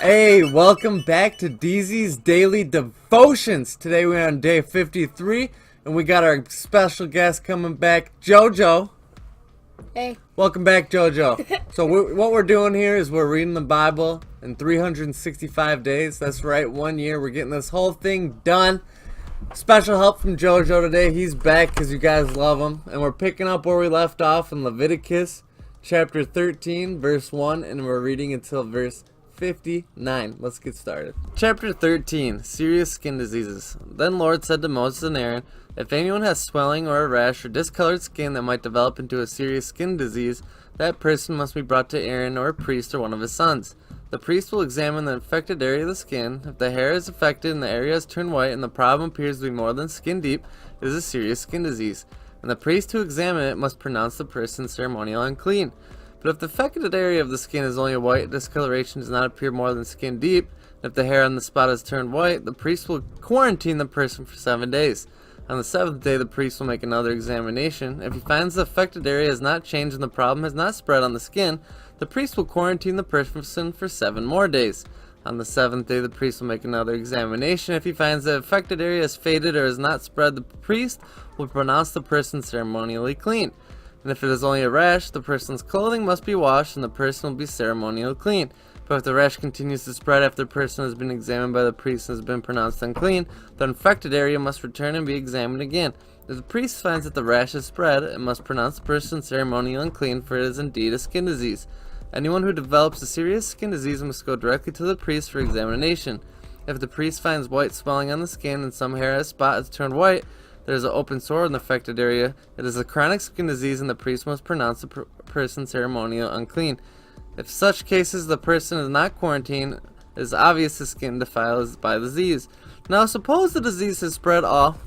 Hey, welcome back to DZ's Daily Devotions. Today we're on day 53, and we got our special guest coming back, JoJo. Hey. Welcome back, JoJo. So what we're doing here is we're reading the Bible in 365 days. That's right, 1 year. We're getting this whole thing done. Special help from JoJo today. He's back because you guys love him. And we're picking up where we left off in Leviticus chapter 13, verse 1, and we're reading until verse 59. Let's get started. Chapter 13, Serious Skin Diseases. Then Lord said to Moses and Aaron, if anyone has swelling or a rash or discolored skin that might develop into a serious skin disease, that person must be brought to Aaron or a priest or one of his sons. The priest will examine the affected area of the skin. If the hair is affected and the area has turned white and the problem appears to be more than skin deep, it is a serious skin disease. And the priest who examines it must pronounce the person ceremonial unclean. But if the affected area of the skin is only a white discoloration does not appear more than skin deep, and if the hair on the spot has turned white, the priest will quarantine the person for 7 days. On the seventh day, the priest will make another examination. If he finds the affected area has not changed and the problem has not spread on the skin, the priest will quarantine the person for 7 more days. On the seventh day, the priest will make another examination. If he finds the affected area has faded or has not spread, the priest will pronounce the person ceremonially clean. And if it is only a rash, the person's clothing must be washed and the person will be ceremonially clean. But if the rash continues to spread after the person has been examined by the priest and has been pronounced unclean, the infected area must return and be examined again. If the priest finds that the rash has spread, it must pronounce the person ceremonially unclean, for it is indeed a skin disease. Anyone who develops a serious skin disease must go directly to the priest for examination. If the priest finds white swelling on the skin and some hair or spot has turned white, there is an open sore in the affected area, it is a chronic skin disease and the priest must pronounce the person ceremonial unclean. If such cases the person is not quarantined, it is obvious the skin defiled is by the disease. Now suppose the disease has spread all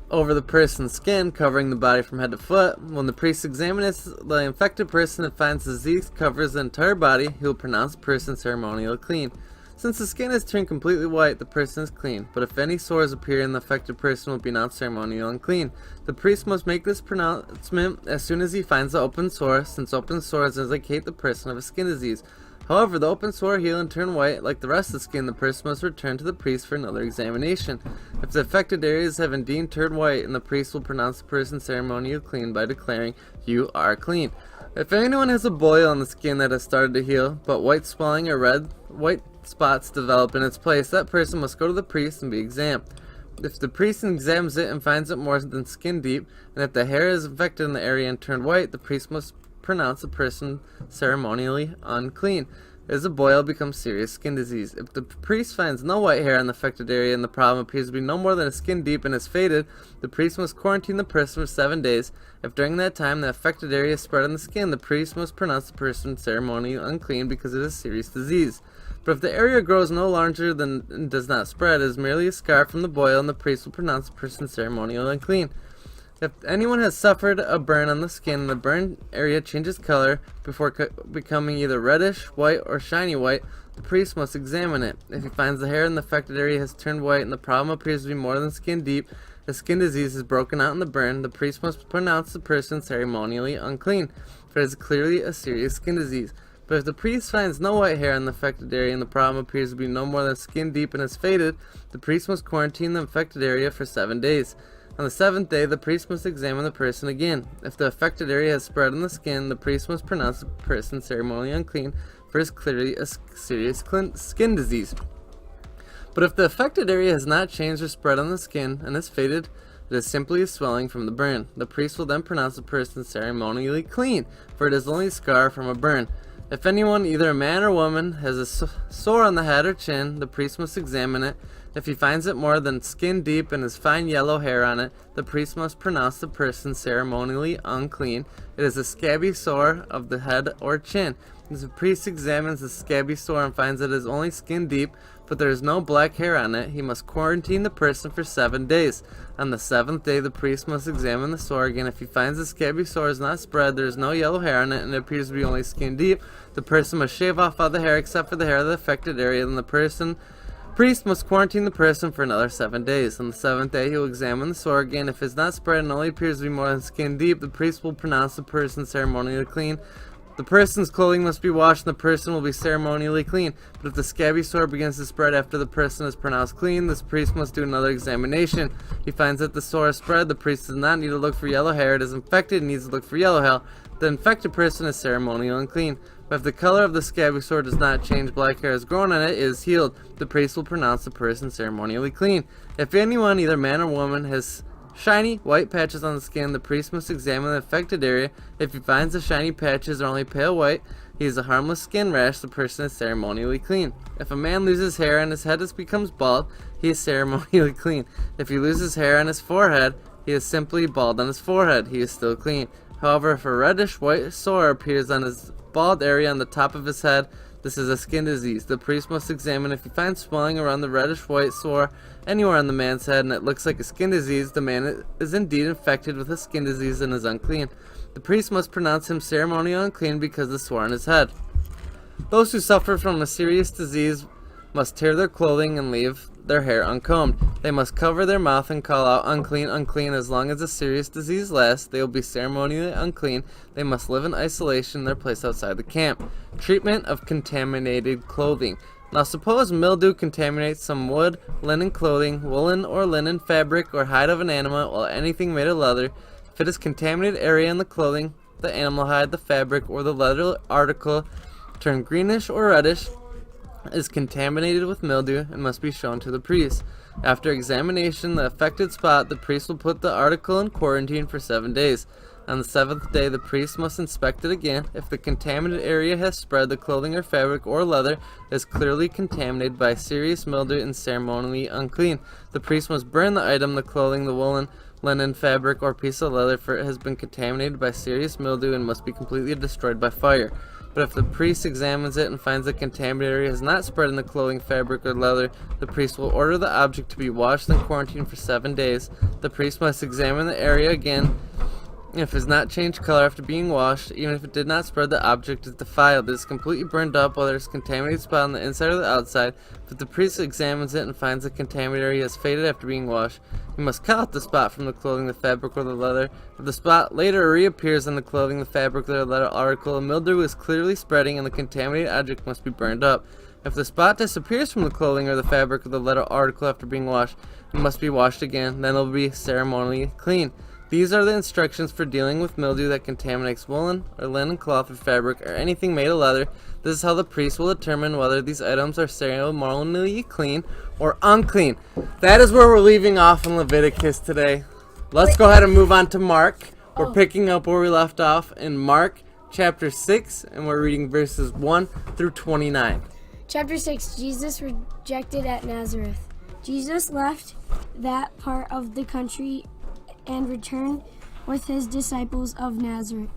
over the person's skin, covering the body from head to foot. When the priest examines the infected person and finds the disease covers the entire body, he will pronounce the person ceremonially clean. Since the skin has turned completely white, the person is clean, but if any sores appear in the affected person will be pronounced ceremonially unclean. The priest must make this pronouncement as soon as he finds the open sore, since open sores indicate the person of a skin disease. However, the open sore heal and turn white like the rest of the skin, the person must return to the priest for another examination. If the affected areas have indeed turned white, and the priest will pronounce the person ceremonially clean by declaring, "You are clean." If anyone has a boil on the skin that has started to heal, but white swelling or white spots develop in its place, that person must go to the priest and be examined. If the priest examines it and finds it more than skin deep, and if the hair is infected in the area and turned white, the priest must pronounce the person ceremonially unclean. As a boil becomes serious skin disease. If the priest finds no white hair on the affected area and the problem appears to be no more than a skin deep and is faded, the priest must quarantine the person for 7 days. If during that time the affected area is spread on the skin, the priest must pronounce the person ceremonially unclean because it is a serious disease. But if the area grows no larger than and does not spread, it is merely a scar from the boil, and the priest will pronounce the person ceremonially unclean. If anyone has suffered a burn on the skin and the burned area changes color before becoming either reddish, white, or shiny white, the priest must examine it. If he finds the hair in the affected area has turned white and the problem appears to be more than skin deep, a skin disease is broken out in the burn, the priest must pronounce the person ceremonially unclean, for it is clearly a serious skin disease. But if the priest finds no white hair in the affected area and the problem appears to be no more than skin deep and has faded, the priest must quarantine the affected area for 7 days. On the 7th day, the priest must examine the person again. If the affected area has spread on the skin, the priest must pronounce the person ceremonially unclean, for it is clearly a serious skin disease. But if the affected area has not changed or spread on the skin and has faded, it is simply a swelling from the burn. The priest will then pronounce the person ceremonially clean, for it is only a scar from a burn. If anyone, either a man or woman, has a sore on the head or chin, the priest must examine it. If he finds it more than skin deep and has fine yellow hair on it, the priest must pronounce the person ceremonially unclean. It is a scabby sore of the head or chin. If the priest examines the scabby sore and finds it is only skin deep, but there is no black hair on it, he must quarantine the person for 7 days. On the 7th day, the priest must examine the sore again. If he finds the scabby sore is not spread, there is no yellow hair on it, and it appears to be only skin deep, the person must shave off all the hair except for the hair of the affected area, and the priest must quarantine the person for another 7 days. On the 7th day, he will examine the sore again. If it is not spread and only appears to be more than skin deep, the priest will pronounce the person ceremonially clean. The person's clothing must be washed and the person will be ceremonially clean. But if the scabby sore begins to spread after the person is pronounced clean, this priest must do another examination. If he finds that the sore is spread, the priest does not need to look for yellow hair. It is infected and needs to look for yellow hair. The infected person is ceremonially unclean. But if the color of the scabby sore does not change, black hair has grown on it, it is healed. The priest will pronounce the person ceremonially clean. If anyone, either man or woman, has shiny white patches on the skin, the priest must examine the affected area. If he finds the shiny patches are only pale white, he has a harmless skin rash, the person is ceremonially clean. If a man loses hair on his head and becomes bald, he is ceremonially clean. If he loses hair on his forehead, he is simply bald on his forehead, he is still clean. However, if a reddish white sore appears on his bald area on the top of his head, this is a skin disease. The priest must examine. If he finds swelling around the reddish white sore anywhere on the man's head and it looks like a skin disease, the man is indeed infected with a skin disease and is unclean. The priest must pronounce him ceremonially unclean because of the sore on his head. Those who suffer from a serious disease must tear their clothing and leave their hair uncombed. They must cover their mouth and call out, "Unclean, unclean." As long as the serious disease lasts, they will be ceremonially unclean. They must live in isolation in their place outside the camp. Treatment of contaminated clothing. Now suppose mildew contaminates some wood, linen clothing, woolen or linen fabric, or hide of an animal, or anything made of leather. If it is contaminated area in the clothing, the animal hide, the fabric, or the leather article turn greenish or reddish, is contaminated with mildew and must be shown to the priest. After examination the affected spot, the priest will put the article in quarantine for 7 days. On the 7th day, the priest must inspect it again. If the contaminated area has spread, the clothing or fabric or leather is clearly contaminated by serious mildew and ceremonially unclean. The priest must burn the item, the clothing, the woolen, linen, fabric, or piece of leather, for it has been contaminated by serious mildew and must be completely destroyed by fire. But if the priest examines it and finds the contaminated area has not spread in the clothing, fabric, or leather, the priest will order the object to be washed and quarantined for 7 days. The priest must examine the area again. If it has not changed color after being washed, even if it did not spread, the object is defiled. It is completely burned up, whether it's contaminated spot on the inside or the outside. If the priest examines it and finds the contaminated area has faded after being washed, he must cut out the spot from the clothing, the fabric, or the leather. If the spot later reappears on the clothing, the fabric, or the leather article, a mildew is clearly spreading and the contaminated object must be burned up. If the spot disappears from the clothing or the fabric or the leather article after being washed, it must be washed again, then it will be ceremonially clean. These are the instructions for dealing with mildew that contaminates woolen or linen cloth or fabric or anything made of leather. This is how the priest will determine whether these items are ceremonially clean or unclean. That is where we're leaving off in Leviticus today. Let's go ahead and move on to Mark. We're picking up where we left off in Mark chapter 6, and we're reading verses 1 through 29. Chapter 6, Jesus rejected at Nazareth. Jesus left that part of the country and returned with his disciples to Nazareth,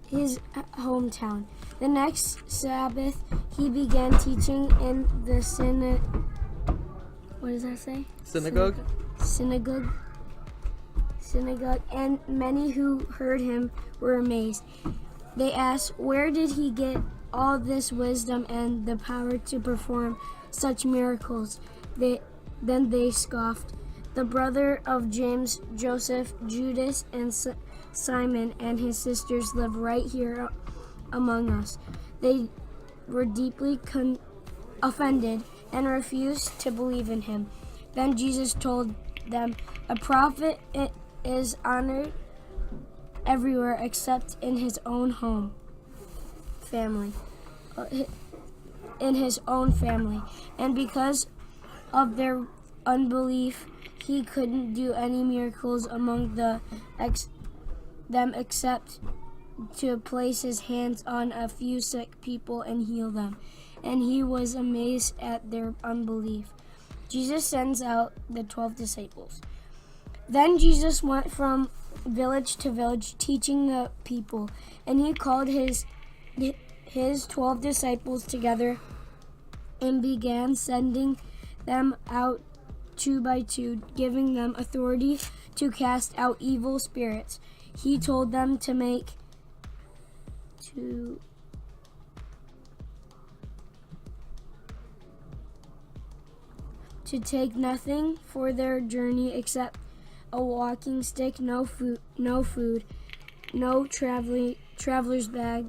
his hometown. The next Sabbath, he began teaching in the what does that say? Synagogue, and many who heard him were amazed. They asked, "Where did he get all this wisdom and the power to perform such miracles?" Then they scoffed. The brother of James, Joseph, Judas, and Simon and his sisters live right here among us. They were deeply offended and refused to believe in him. Then Jesus told them, "A prophet is honored everywhere except in his own family. And because of their unbelief, he couldn't do any miracles among them except to place his hands on a few sick people and heal them. And he was amazed at their unbelief. Jesus sends out the 12 disciples. Then Jesus went from village to village teaching the people, and he called his 12 disciples together and began sending them out 2 by 2, giving them authority to cast out evil spirits. He told them to take nothing for their journey except a walking stick, no food, no traveler's bag,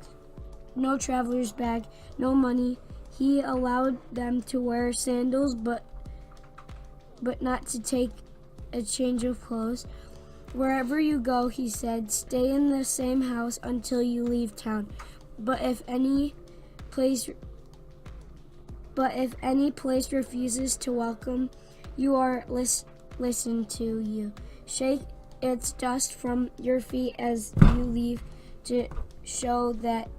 no money. He allowed them to wear sandals, but not to take a change of clothes. Wherever you go, he said, stay in the same house until you leave town. But if any place refuses to welcome you or listen to you, shake its dust from your feet as you leave to show that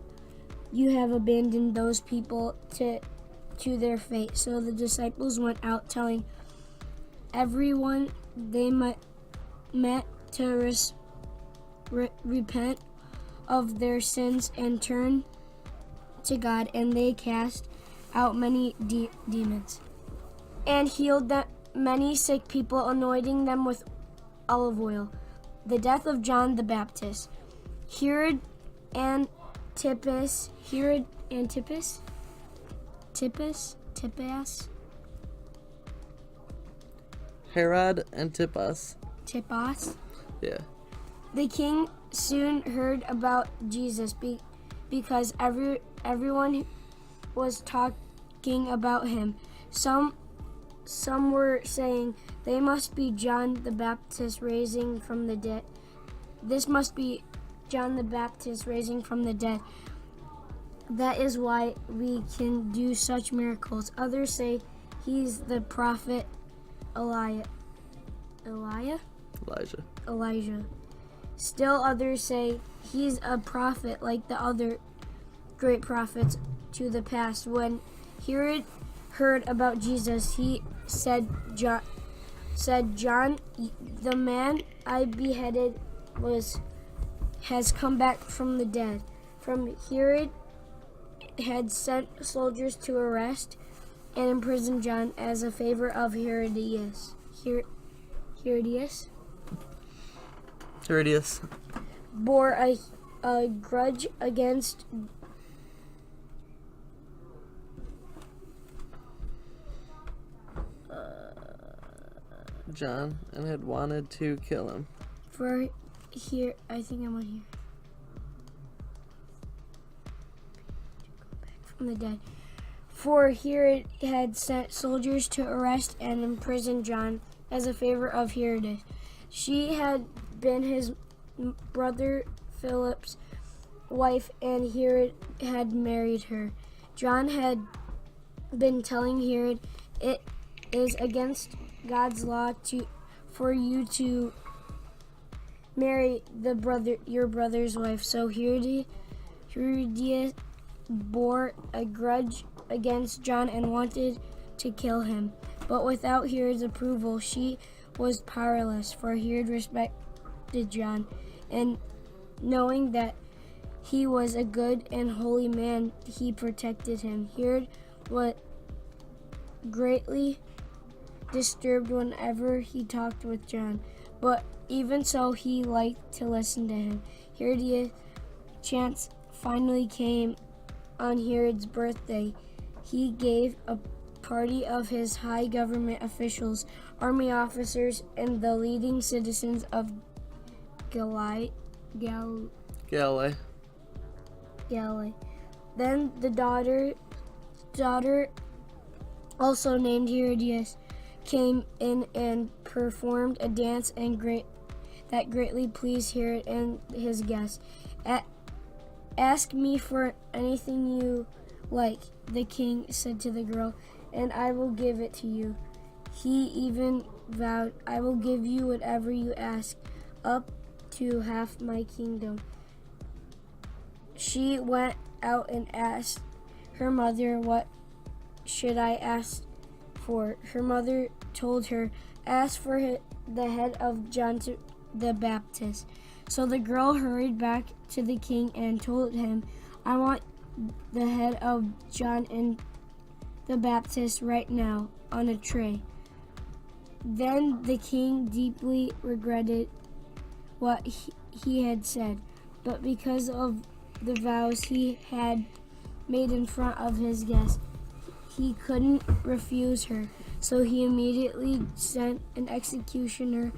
you have abandoned those people to their fate. So the disciples went out telling everyone they met to repent of their sins and turn to God, and they cast out many demons and healed many sick people, anointing them with olive oil. The death of John the Baptist. Herod Antipas. Herod Antipas. Yeah. The king soon heard about Jesus because everyone was talking about him. Some were saying, they must be John the Baptist raising from the dead. This must be John the Baptist raising from the dead. That is why we can do such miracles. Others say he's the prophet Elijah. Still others say he's a prophet like the other great prophets to the past. When Herod heard about Jesus, he said, John, the man I beheaded has come back from the dead. From Herod had sent soldiers to arrest and imprison John as a favor of Herodias. Bore a grudge against John and had wanted to kill him. For here, I think I'm on here. From the dead. For Herod had sent soldiers to arrest and imprison John as a favor of Herodias. She had been his brother Philip's wife, and Herod had married her. John had been telling Herod, it is against God's law for you to marry your brother's wife. So Herodias bore a grudge against John and wanted to kill him. But without Herod's approval, she was powerless, for Herod respected John, and knowing that he was a good and holy man, he protected him. Herod was greatly disturbed whenever he talked with John, but even so, he liked to listen to him. Herodias' chance finally came on Herod's birthday. He gave a party of his high government officials, army officers, and the leading citizens of Galilee. Then the daughter, also named Herodias, came in and performed a dance that greatly pleased Herod and his guests. Ask me for anything you like, the king said to the girl, and I will give it to you. He even vowed, I will give you whatever you ask, up to half my kingdom. She went out and asked her mother, what should I ask for? Her mother told her, ask for the head of John the Baptist. So the girl hurried back to the king and told him, I want the head of John and the Baptist right now on a tray. Then the king deeply regretted what he had said, but because of the vows he had made in front of his guests, he couldn't refuse her. So he immediately sent an executioner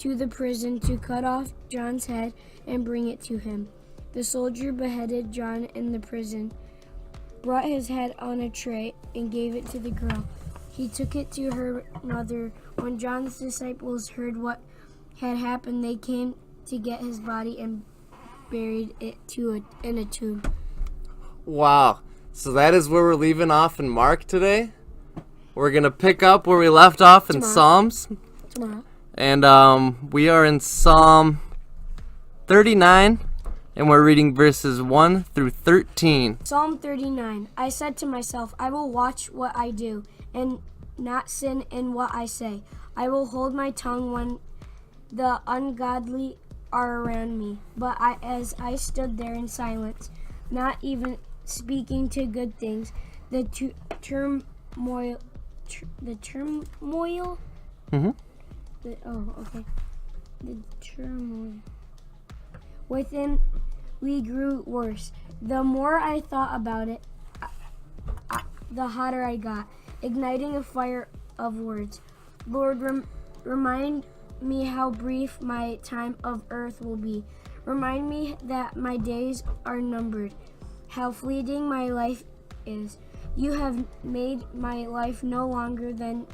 to the prison to cut off John's head and bring it to him. The soldier beheaded John in the prison, brought his head on a tray, and gave it to the girl. He took it to her mother. When John's disciples heard what had happened, they came to get his body and buried it in a tomb. Wow. So that is where we're leaving off in Mark today. We're going to pick up where we left off in Psalms. Tomorrow. And we are in Psalm 39, and we're reading verses 1 through 13. Psalm 39. I said to myself, I will watch what I do and not sin in what I say. I will hold my tongue when the ungodly are around me. But as I stood there in silence, not even speaking to good things, the turmoil. The turmoil within me grew worse. The more I thought about it, the hotter I got, igniting a fire of words. Lord, remind me how brief my time of earth will be. Remind me that my days are numbered, how fleeting my life is. You have made my life no longer than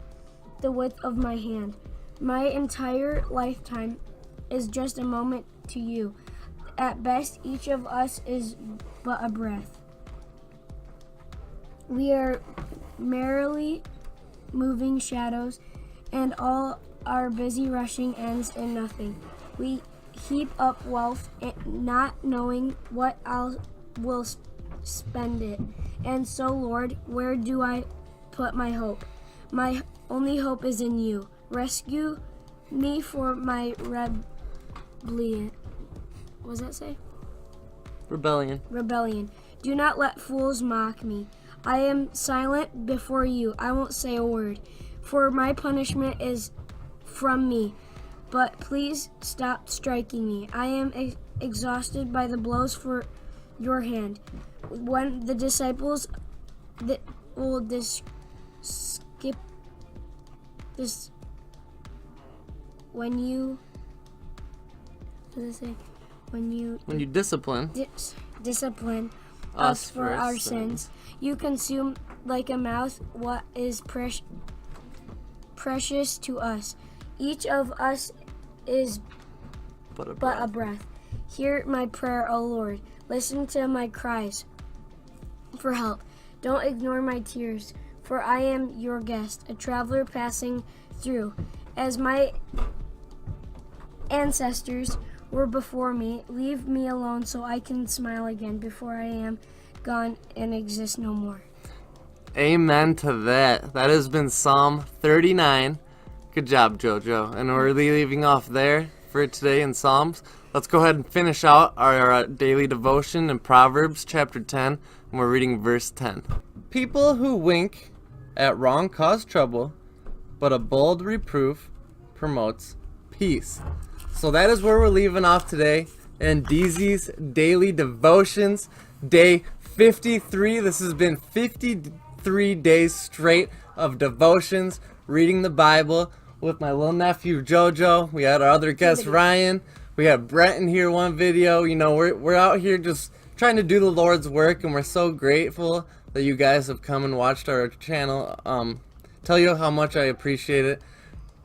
the width of my hand. My entire lifetime is just a moment to you. At best, each of us is but a breath. We are merely moving shadows, and all our busy rushing ends in nothing. We heap up wealth, not knowing what will spend it. And so, Lord, where do I put my hope? My only hope is in you. Rescue me for my rebellion. What does that say? Rebellion. Do not let fools mock me. I am silent before you. I won't say a word, for my punishment is from me. But please stop striking me. I am exhausted by the blows for your hand. When the disciples when you discipline us for our sins, you consume like a mouth what is precious to us. Each of us is but a breath. Hear my prayer, O Lord. Listen to my cries for help. Don't ignore my tears, for I am your guest, a traveler passing through. As my ancestors were before me, leave me alone so I can smile again before I am gone and exist no more. Amen to that. That has been Psalm 39. Good job, JoJo. And we're leaving off there for today in Psalms. Let's go ahead and finish out our daily devotion in Proverbs chapter 10, and we're reading verse 10. People who wink at wrong cause trouble, but a bold reproof promotes peace. So that is where we're leaving off today in DZ's daily devotions, day 53. This has been 53 days straight of devotions, reading the Bible with my little nephew JoJo. We had our other guest Ryan. We had Brent in here one video. You know, we're out here just trying to do the Lord's work, and we're so grateful that you guys have come and watched our channel. Tell you how much I appreciate it.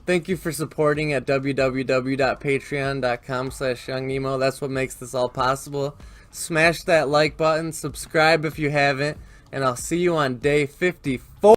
Thank you for supporting at www.patreon.com/YoungNemo. That's what makes this all possible. Smash that like button, subscribe if you haven't, and I'll see you on day 54.